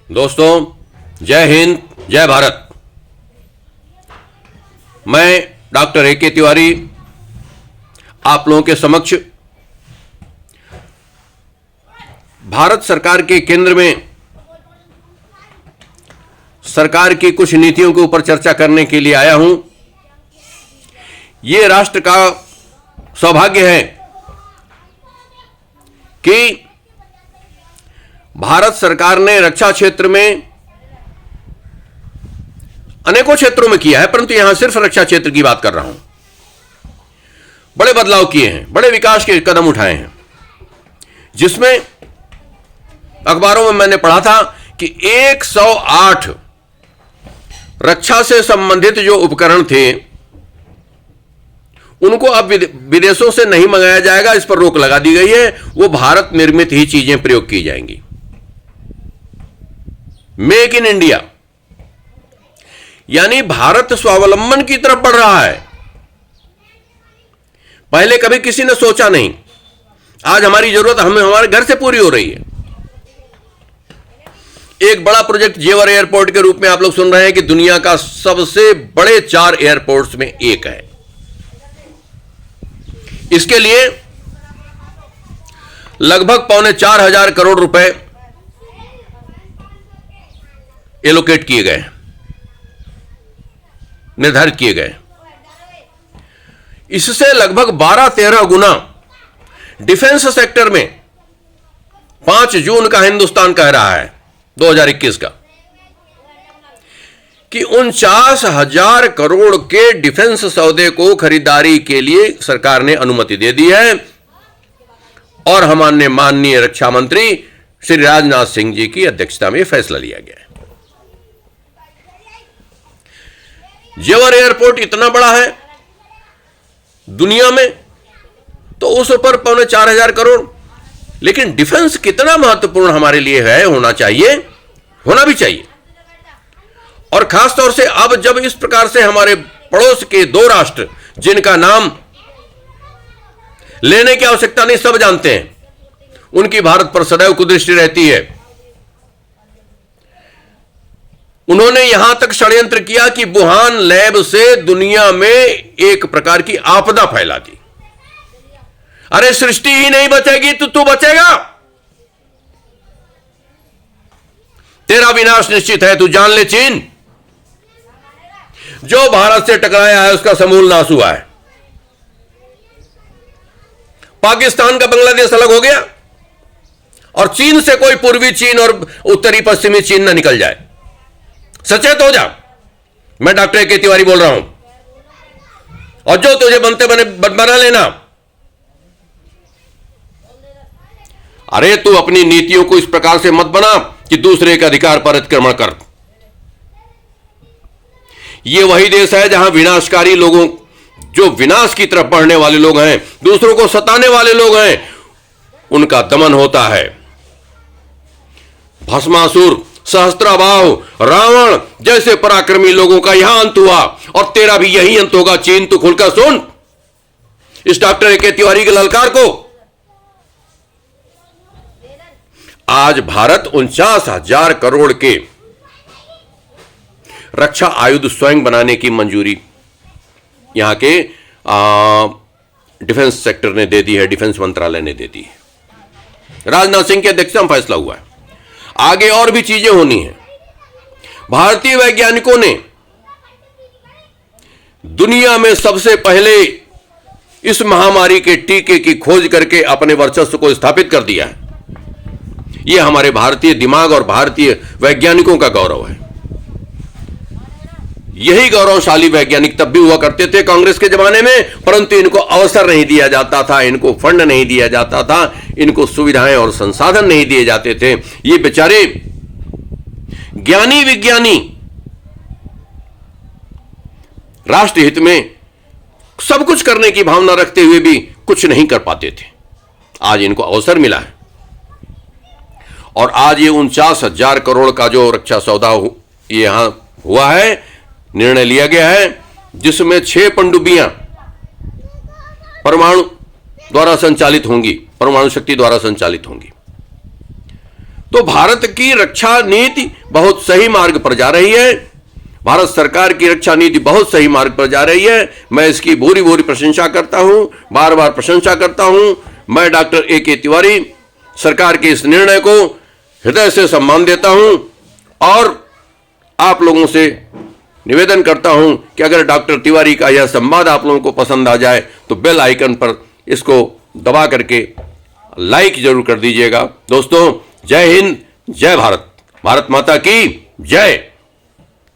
दोस्तों, जय हिंद, जय भारत। मैं डॉक्टर ए.के. तिवारी आप लोगों के समक्ष भारत सरकार के केंद्र में सरकार की कुछ नीतियों के ऊपर चर्चा करने के लिए आया हूं। ये राष्ट्र का सौभाग्य है कि भारत सरकार ने रक्षा क्षेत्र में अनेकों क्षेत्रों में किया है, परंतु यहां सिर्फ रक्षा क्षेत्र की बात कर रहा हूं। बड़े बदलाव किए हैं, बड़े विकास के कदम उठाए हैं, जिसमें अखबारों में मैंने पढ़ा था कि 108 रक्षा से संबंधित जो उपकरण थे उनको अब विदेशों से नहीं मंगाया जाएगा, इस पर रोक लगा दी गई है। वो भारत निर्मित ही चीजें प्रयोग की जाएंगी। मेक इन इंडिया, यानी भारत स्वावलंबन की तरफ बढ़ रहा है। पहले कभी किसी ने सोचा नहीं, आज हमारी जरूरत हमें हमारे घर से पूरी हो रही है। एक बड़ा प्रोजेक्ट जेवर एयरपोर्ट के रूप में आप लोग सुन रहे हैं कि दुनिया का सबसे बड़े 4 एयरपोर्ट्स में एक है। इसके लिए लगभग 4,500 करोड़ रुपए एलोकेट किए गए, निर्धारित किए गए। इससे लगभग 12-13 गुना डिफेंस सेक्टर में 5 जून का हिंदुस्तान कह रहा है 2021 का कि 49,000 करोड़ के डिफेंस सौदे को खरीदारी के लिए सरकार ने अनुमति दे दी है और हमारे माननीय रक्षा मंत्री श्री राजनाथ सिंह जी की अध्यक्षता में फैसला लिया गया है। जेवर एयरपोर्ट इतना बड़ा है दुनिया में, तो उस पर 4,500 करोड़, लेकिन डिफेंस कितना महत्वपूर्ण हमारे लिए है, होना चाहिए, होना भी चाहिए। और खासतौर से अब जब इस प्रकार से हमारे पड़ोस के 2 राष्ट्र, जिनका नाम लेने की आवश्यकता नहीं, सब जानते हैं, उनकी भारत पर सदैव कुदृष्टि रहती है। उन्होंने यहां तक षड्यंत्र किया कि वुहान लैब से दुनिया में एक प्रकार की आपदा फैला दी। अरे सृष्टि ही नहीं बचेगी तो तू बचेगा, तेरा विनाश निश्चित है, तू जान ले। चीन जो भारत से टकराया है उसका समूल नाश हुआ है। पाकिस्तान का बांग्लादेश अलग हो गया और चीन से कोई पूर्वी चीन और उत्तरी पश्चिमी चीन ना निकल जाए। सचेत हो जा, मैं डॉक्टर ए.के. तिवारी बोल रहा हूं, और जो तुझे बनते बने बना लेना। अरे तू अपनी नीतियों को इस प्रकार से मत बना कि दूसरे के अधिकार पर अतिक्रमण कर। यह वही देश है जहां विनाशकारी लोगों, जो विनाश की तरफ बढ़ने वाले लोग हैं, दूसरों को सताने वाले लोग हैं, उनका दमन होता है। भस्मासुर, सहस्त्राबाहु, रावण जैसे पराक्रमी लोगों का यहां अंत हुआ और तेरा भी यही अंत होगा। चीन, तू खुलकर सुन इस डॉक्टर ए.के. तिवारी के ललकार को। आज भारत 49,000 करोड़ के रक्षा आयुध स्वयं बनाने की मंजूरी यहां के डिफेंस सेक्टर ने दे दी है, डिफेंस मंत्रालय ने दे दी है। राजनाथ सिंह की अध्यक्षता में फैसला हुआ है। आगे और भी चीजें होनी है। भारतीय वैज्ञानिकों ने दुनिया में सबसे पहले इस महामारी के टीके की खोज करके अपने वर्चस्व को स्थापित कर दिया है। यह हमारे भारतीय दिमाग और भारतीय वैज्ञानिकों का गौरव है। यही गौरवशाली वैज्ञानिक तब भी हुआ करते थे कांग्रेस के जमाने में, परंतु इनको अवसर नहीं दिया जाता था, इनको फंड नहीं दिया जाता था, इनको सुविधाएं और संसाधन नहीं दिए जाते थे। ये बेचारे ज्ञानी विज्ञानी राष्ट्रहित में सब कुछ करने की भावना रखते हुए भी कुछ नहीं कर पाते थे। आज इनको अवसर मिला है और आज ये 49,000 करोड़ का जो रक्षा सौदा यहां हुआ है, निर्णय लिया गया है, जिसमें 6 पनडुब्बियां परमाणु द्वारा संचालित होंगी, परमाणु शक्ति द्वारा संचालित होंगी। तो भारत की रक्षा नीति बहुत सही मार्ग पर जा रही है। भारत सरकार की रक्षा नीति बहुत सही मार्ग पर जा रही है। मैं इसकी भूरी भूरी प्रशंसा करता हूं, बार बार प्रशंसा करता हूं। मैं डॉक्टर ए.के. तिवारी सरकार के इस निर्णय को हृदय से सम्मान देता हूं और आप लोगों से निवेदन करता हूं कि अगर डॉक्टर तिवारी का यह संवाद आप लोगों को पसंद आ जाए तो बेल आइकन पर इसको दबा करके लाइक जरूर कर दीजिएगा। दोस्तों, जय हिंद, जय भारत, भारत माता की जय।